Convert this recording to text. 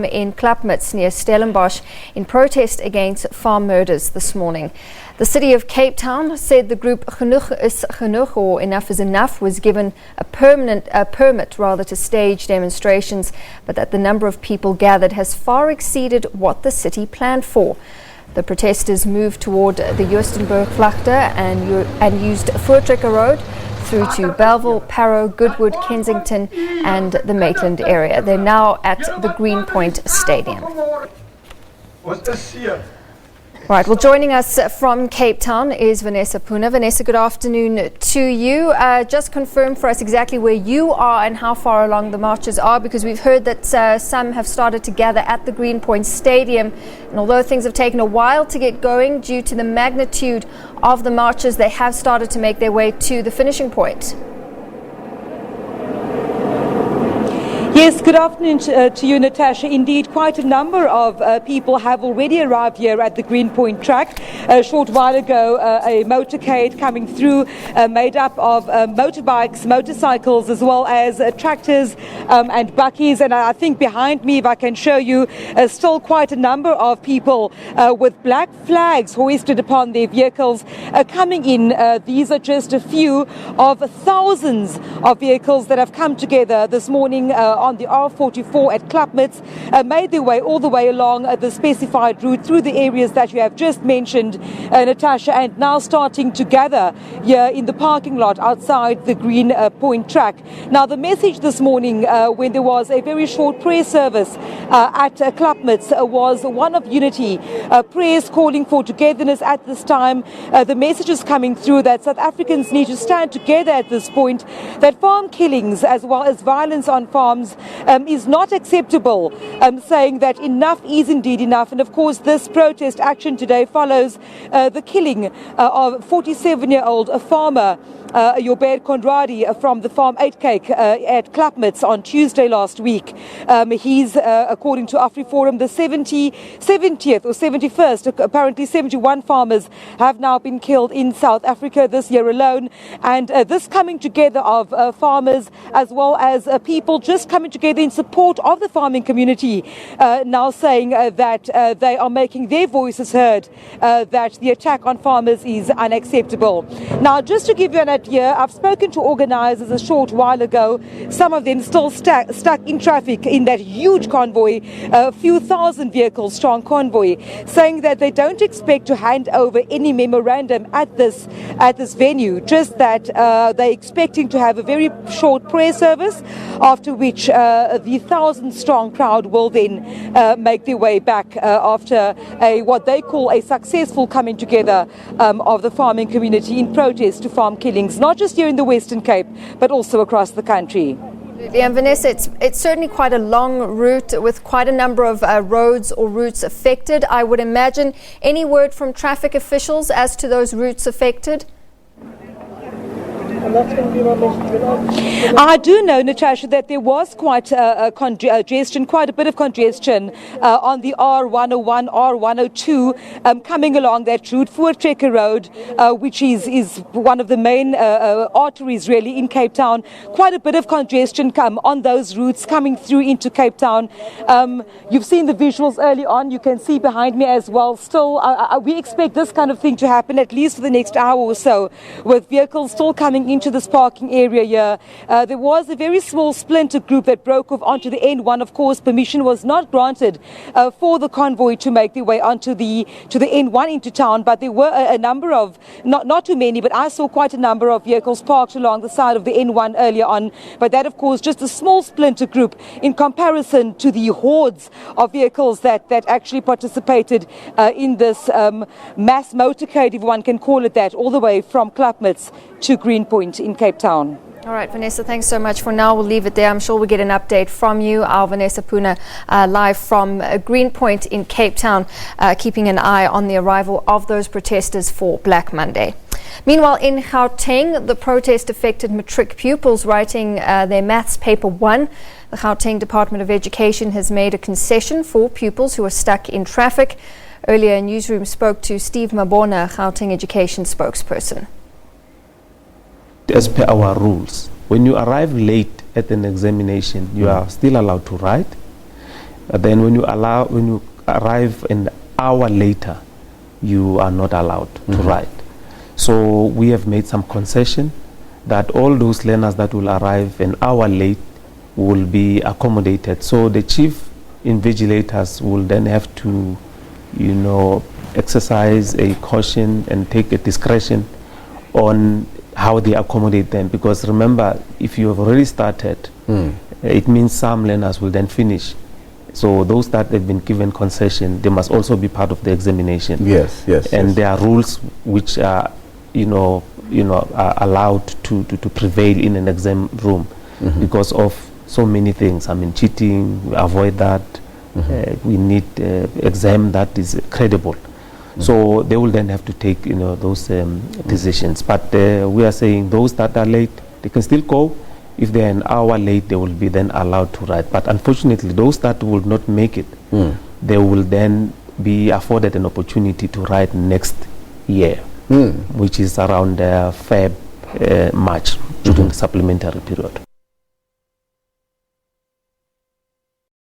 In Klapmuts near Stellenbosch in protest against farm murders this morning. The city of Cape Town said the group Genoeg is Genoeg, or Enough is Enough, was given a permit to stage demonstrations, but that the number of people gathered has far exceeded what the city planned for. The protesters moved toward the Joostenbergvlakte and used Voortrekker Road through to Bellville, Parow, Goodwood, Kensington and the Maitland area. They're now at the Greenpoint Stadium. Right, well, joining us from Cape Town is Vanessa Puna. Vanessa, good afternoon to you. Just confirm for us exactly where you are and how far along the marches are, because we've heard that some have started to gather at the Greenpoint Stadium. And although things have taken a while to get going due to the magnitude of the marches, they have started to make their way to the finishing point. Yes, good afternoon to you, Natasha. Indeed, quite a number of people have already arrived here at the Greenpoint track. A short while ago, a motorcade coming through made up of motorbikes, motorcycles, as well as tractors and bakkies. And I think behind me, if I can show you, still quite a number of people with black flags hoisted upon their vehicles coming in. These are just a few of thousands of vehicles that have come together this morning on the R44 at Klapmuts, made their way all the way along the specified route through the areas that you have just mentioned, Natasha, and now starting to gather here in the parking lot outside the Greenpoint track. Now, the message this morning when there was a very short prayer service at Klapmuts was one of unity, prayers calling for togetherness at this time. The message is coming through that South Africans need to stand together at this point, that farm killings as well as violence on farms is not acceptable, saying that enough is indeed enough. And of course, this protest action today follows the killing of 47-year-old farmer Joostenbergvlakte Conradi from the farm 8 Cake at Klapmuts on Tuesday last week. He's, according to AfriForum, the 70th or 71st. Apparently 71 farmers have now been killed in South Africa this year alone. And this coming together of farmers as well as people just coming together in support of the farming community, now saying that they are making their voices heard, that the attack on farmers is unacceptable. Now, just to give you an idea, I've spoken to organisers a short while ago, some of them still stuck in traffic in that huge convoy, a few thousand vehicles strong convoy, saying that they don't expect to hand over any memorandum at this venue, just that they're expecting to have a very short prayer service, after which the 1,000-strong crowd will then make their way back after what they call a successful coming together of the farming community in protest to farm killings, not just here in the Western Cape, but also across the country. And Vanessa, it's certainly quite a long route with quite a number of roads or routes affected. I would imagine. Any word from traffic officials as to those routes affected? I do know, Natasha, that there was quite a bit of congestion on the R101, R102 coming along that route, Voortrekker Road, which is one of the main arteries really in Cape Town. Quite a bit of congestion on those routes coming through into Cape Town. You've seen the visuals early on. You can see behind me as well. Still, we expect this kind of thing to happen at least for the next hour or so, with vehicles still coming into this parking area here. There was a very small splinter group that broke off onto the N1. Of course, permission was not granted for the convoy to make their way onto the N1 into town, but there were a number of, not too many, but I saw quite a number of vehicles parked along the side of the N1 earlier on. But that, of course, just a small splinter group in comparison to the hordes of vehicles that actually participated in this mass motorcade, if one can call it that, all the way from Klapmuts to Greenpoint in Cape Town. All right, Vanessa, thanks so much. For now, we'll leave it there. I'm sure we'll get an update from you. Our Vanessa Puna live from Greenpoint in Cape Town, keeping an eye on the arrival of those protesters for Black Monday. Meanwhile, in Gauteng, the protest affected matric pupils writing their maths paper 1. The Gauteng Department of Education has made a concession for pupils who are stuck in traffic. Earlier, Newsroom spoke to Steve Mabona, Gauteng Education spokesperson. As per our rules, when you arrive late at an examination, you are still allowed to write. Then when you arrive an hour later, you are not allowed to ride. So we have made some concession that all those learners that will arrive an hour late will be accommodated. So the chief invigilators will then have to, exercise a caution and take a discretion on how they accommodate them. Because remember, if you have already started, it means some learners will then finish. So those that have been given concession, they must also be part of the examination. Yes. And there are rules which are, are allowed to prevail in an exam room because of so many things. I mean, cheating, we avoid that. We need exam that is credible. So they will then have to take, those decisions. But we are saying those that are late, they can still go. If they're an hour late, they will be then allowed to ride. But unfortunately, those that will not make it, they will then be afforded an opportunity to ride next year, which is around March, during the supplementary period.